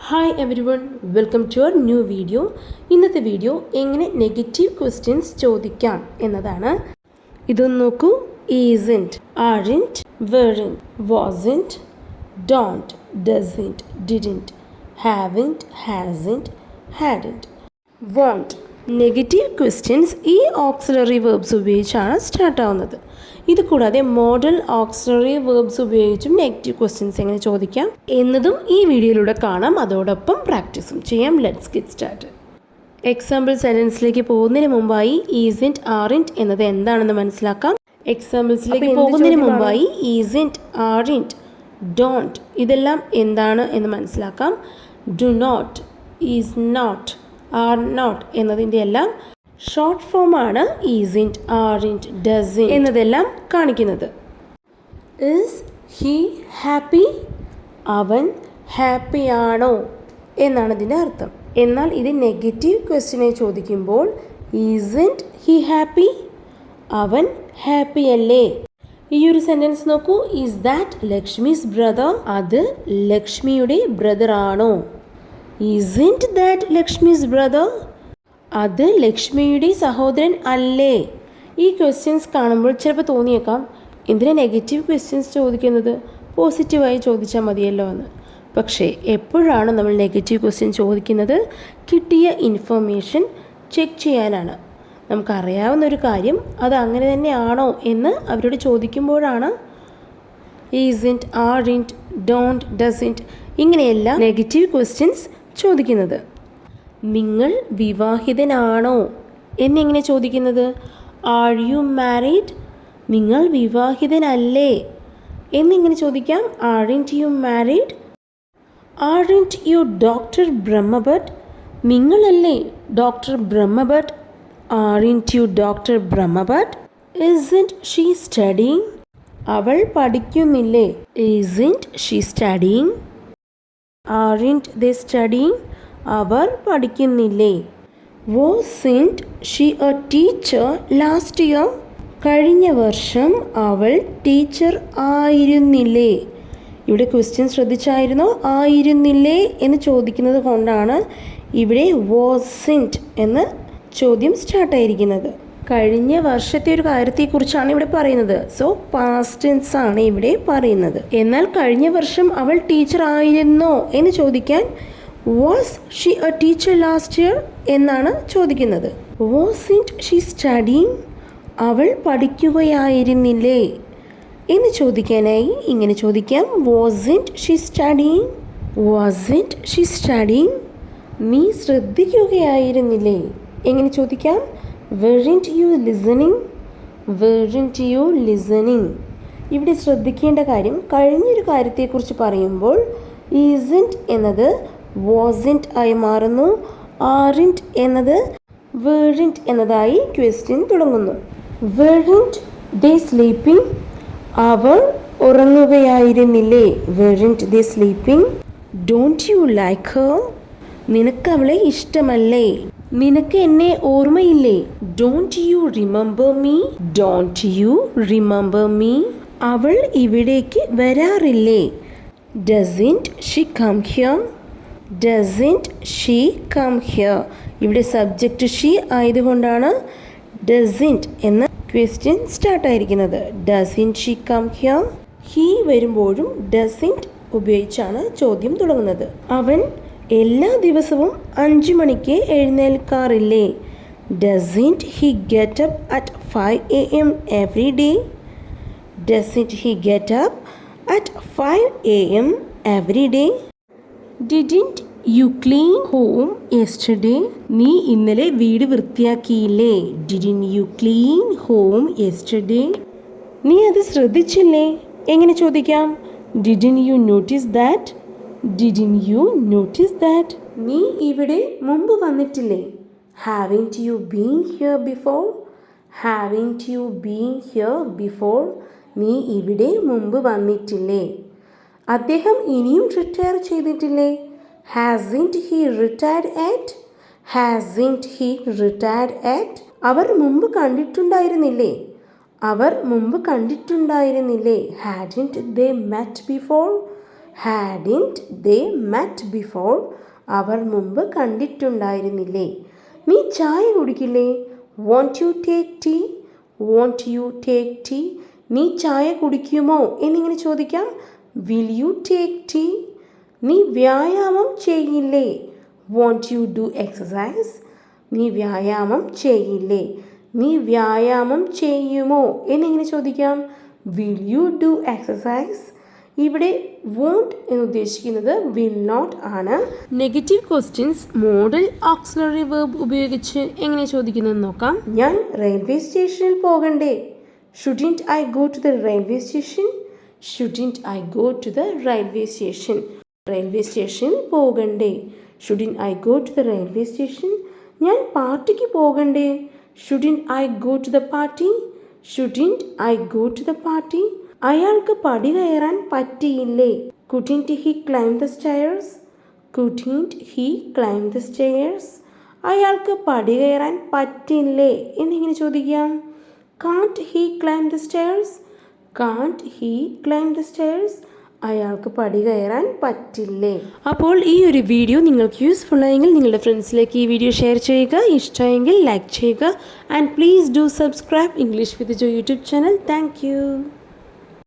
Hi everyone, welcome to our new video. ഇന്നത്തെ video എങ്ങനെ negative questions ചോദിക്കാം എന്നതാണ്. ഇതൊന്ന് നോക്കൂ. Isn't, aren't, weren't, wasn't, don't, doesn't, didn't, haven't, hasn't, hadn't, won't. Negative questions ഈ auxiliary verbs ഉപയോഗിച്ചാണ് start ആവുന്നത്. ഇത് കൂടാതെ മോഡൽ ഓക്സിലറി വേർബ്സ് ഉപയോഗിച്ചും നെഗറ്റീവ് ക്വസ്റ്റ്യൻസ് എങ്ങനെ ചോദിക്കാം എന്നതും ഈ വീഡിയോയിലൂടെ കാണാം. അതോടൊപ്പം പ്രാക്ടീസും ചെയ്യാം. Let's get start. എക്സാമ്പിൾ സെൻറ്റൻസിലേക്ക് പോകുന്നതിന് മുമ്പായി ഈസിൻറ്റ്, ആറിൻറ്റ് എന്നത് എന്താണെന്ന് മനസ്സിലാക്കാം. എക്സാമ്പിൾസിലേക്ക് പോകുന്നതിന് മുമ്പായി ഈസിൻറ്റ്, ആറിൻറ്റ്, ഡോണ്ട് ഇതെല്ലാം എന്താണ് എന്ന് മനസ്സിലാക്കാം. Do not, is not, are not എന്നതിൻ്റെ എല്ലാം ഷോർട്ട് ഫോമാണ് ഈസിൻറ്റ്, ആറിൻറ്റ്, ഡസിൻറ്റ് എന്നതെല്ലാം കാണിക്കുന്നത്. Is he happy? അവൻ ഹാപ്പിയാണോ എന്നാണ് ഇതിൻ്റെ അർത്ഥം. എന്നാൽ ഇത് നെഗറ്റീവ് ക്വസ്റ്റ്യനെ ചോദിക്കുമ്പോൾ ഈസിൻറ്റ് ഹി ഹാപ്പി? അവൻ ഹാപ്പി അല്ലേ? ഈ ഒരു സെൻറ്റൻസ് നോക്കൂ. Is that Lakshmi's brother? അത് ലക്ഷ്മിയുടെ ബ്രദർ ആണോ? Isn't that Lakshmi's brother? അത് ലക്ഷ്മിയുടെ സഹോദരൻ അല്ലേ? ഈ ക്വസ്റ്റ്യൻസ് കാണുമ്പോൾ ചിലപ്പോൾ തോന്നിയേക്കാം, എന്തിനാ നെഗറ്റീവ് ക്വസ്റ്റ്യൻസ് ചോദിക്കുന്നത്, പോസിറ്റീവായി ചോദിച്ചാൽ മതിയല്ലോ എന്ന്. പക്ഷേ എപ്പോഴാണ് നമ്മൾ നെഗറ്റീവ് ക്വസ്റ്റ്യൻ ചോദിക്കുന്നത്? കിട്ടിയ ഇൻഫർമേഷൻ ചെക്ക് ചെയ്യാനാണ്. നമുക്കറിയാവുന്നൊരു കാര്യം അത് അങ്ങനെ തന്നെയാണോ എന്ന് അവരോട് ചോദിക്കുമ്പോഴാണ് ഈസിൻറ്റ്, ആറിൻറ്റ്, ഡോണ്ട്, ഡസിൻറ്റ് ഇങ്ങനെയെല്ലാം നെഗറ്റീവ് ക്വസ്റ്റ്യൻസ് ചോദിക്കുന്നത്. നിങ്ങൾ വിവാഹിതനാണോ എന്നിങ്ങനെ ചോദിക്കുന്നത്? Are you married? നിങ്ങൾ വിവാഹിതനല്ലേ എന്നിങ്ങനെ ചോദിക്കാം. Aren't you married? Aren't you doctor Brahmbhatt? നിങ്ങളല്ലേ doctor Brahmbhatt? Aren't you doctor Brahmbhatt? Isn't she studying? അവൾ പഠിക്കുന്നില്ലേ? Isn't she studying? Aren't they studying? അവർ പഠിക്കുന്നില്ലേ? Wasn't she a teacher last year? കഴിഞ്ഞ വർഷം അവൾ ടീച്ചർ ആയിരുന്നില്ലേ? ഇവിടെ ക്വസ്റ്റ്യൻ ശ്രദ്ധിച്ചായിരുന്നോ? ആയിരുന്നില്ലേ എന്ന് ചോദിക്കുന്നത് കൊണ്ടാണ് ഇവിടെ വാസിൻറ്റ് എന്ന ചോദ്യം സ്റ്റാർട്ടായിരിക്കുന്നത്. കഴിഞ്ഞ വർഷത്തെ ഒരു കാര്യത്തെക്കുറിച്ചാണ് ഇവിടെ പറയുന്നത്. സോ പാസ്റ്റ് ടെൻസ് ആണ് ഇവിടെ പറയുന്നത്. എന്നാൽ കഴിഞ്ഞ വർഷം അവൾ ടീച്ചർ ആയിരുന്നോ എന്ന് ചോദിക്കാൻ was she a teacher last year എന്നാണ് ചോദിക്കുന്നത്. Wasn't she studying? അവൾ പഠിക്കുകയായിരുന്നില്ലേ എന്ന് ചോദിക്കാനായി ഇങ്ങനെ ചോദിക്കാം. Wasn't she studying? Wasn't she studying? നീ ശ്രദ്ധിക്കുകയായിരുന്നില്ലേ? എങ്ങനെ ചോദിക്കാം? Weren't you listening? Weren't you listening? ഇവിടെ ശ്രദ്ധിക്കേണ്ട കാര്യം, കഴിഞ്ഞൊരു കാര്യത്തെക്കുറിച്ച് പറയുമ്പോൾ ഈസിൻറ്റ് എന്നത് വാസിൻറ്റ് ആയി മാറുന്നു. ആറിൻറ്റ് എന്നത് വെറിൻറ്റ് എന്നതായി ക്വസ്റ്റ്യൻ തുടങ്ങുന്നു. Weren't they sleeping? അവർ ഉറങ്ങുകയായിരുന്നില്ലേ? Weren't they sleeping? Don't you like her? നിനക്ക് അവളെ ഇഷ്ടമല്ലേ? നിനക്ക് എന്നെ ഓർമ്മയില്ലേ? Don't you remember me? Don't you remember me? അവൾ ഇവിടേക്ക് വരാറില്ലേ? Doesn't she come here? Doesn't she come here? ഇവിടെ സബ്ജക്റ്റ് ഷീ ആയതുകൊണ്ടാണ് ഡസിൻറ്റ് എന്ന ക്വസ്റ്റ്യൻ സ്റ്റാർട്ടായിരിക്കുന്നത്. Doesn't she come here? He വരുമ്പോഴും ഡസിൻറ്റ് ഉപയോഗിച്ചാണ് ചോദ്യം തുടങ്ങുന്നത്. അവൻ എല്ലാ ദിവസവും 5 മണിക്ക് എഴുന്നേൽക്കാറില്ലേ? Doesn't he get up at 5 AM every day? Doesn't he get up at 5 AM every day? Didn't you clean home yesterday? നീ ഇന്നലെ വീട് വൃത്തിയാക്കിയില്ലേ? Didn't you clean home yesterday? നീ അത് ശ്രദ്ധിച്ചില്ലേ? എങ്ങനെ ചോദിക്കാം? Didn't you notice that? Didn't you notice that? നീ ഇവിടെ മുമ്പ് വന്നിട്ടില്ലേ? Haven't you been here before? Haven't you been here before? നീ ഇവിടെ മുമ്പ് വന്നിട്ടില്ലേ? അദ്ദേഹം ഇനിയും റിട്ടയർ ചെയ്തിട്ടില്ലേ? Hasn't he retired yet? Hasn't he retired at? അവർ മുമ്പ് കണ്ടിട്ടുണ്ടായിരുന്നില്ലേ? അവർ മുമ്പ് കണ്ടിട്ടുണ്ടായിരുന്നില്ലേ? Hadn't they met before? Hadn't they met before? അവർ മുമ്പ് കണ്ടിട്ടുണ്ടായിരുന്നില്ലേ? നീ ചായ കുടിക്കില്ലേ? Won't you take tea? Won't you take tea? നീ ചായ കുടിക്കുമോ എന്നിങ്ങനെ ചോദിക്കാം. Will you take tea? നീ വ്യായാമം ചെയ്യില്ലേ? Won't you do exercise? നീ വ്യായാമം ചെയ്യില്ലേ? നീ വ്യായാമം ചെയ്യുമോ എന്നിങ്ങനെ ചോദിക്കാം. Will you do exercise? ഇവിടെ വോണ്ട് എന്ന് ഉദ്ദേശിക്കുന്നത് വിൽ നോട്ട് ആണ്. Negative questions modal auxiliary verb ഉപയോഗിച്ച് എങ്ങനെ ചോദിക്കുന്നതെന്ന് നോക്കാം. ഞാൻ റെയിൽവേ സ്റ്റേഷനിൽ പോകണ്ടേ? Shouldn't I go to the railway station? Shouldn't I go to the railway station? Railway സ്റ്റേഷനിൽ പോകണ്ടേ? Shouldn't I go to the railway station? ഞാൻ പാർട്ടിക്ക് പോകണ്ടേ? Shouldn't I go to the party? Shouldn't I go to the party? അയാൾക്ക് പടി കയറാൻ പറ്റിയില്ലേ? Couldn't he climb the stairs? Couldn't he climb the stairs? അയാൾക്ക് പടി കയറാൻ പറ്റില്ലേ എന്നിങ്ങനെ ചോദിക്കാം. Can't he climb the stairs? കാൺറ്റ് he climb the stairs? അയാൾക്ക് പടി കയറാൻ പറ്റില്ലേ? അപ്പോൾ ഈ ഒരു വീഡിയോ നിങ്ങൾക്ക് യൂസ്ഫുൾ ആയെങ്കിൽ നിങ്ങളുടെ ഫ്രണ്ട്സിലേക്ക് ഈ വീഡിയോ ഷെയർ ചെയ്യുക. ഇഷ്ടമായെങ്കിൽ ലൈക്ക് ചെയ്യുക. And please do subscribe English with Jo YouTube channel. Thank U.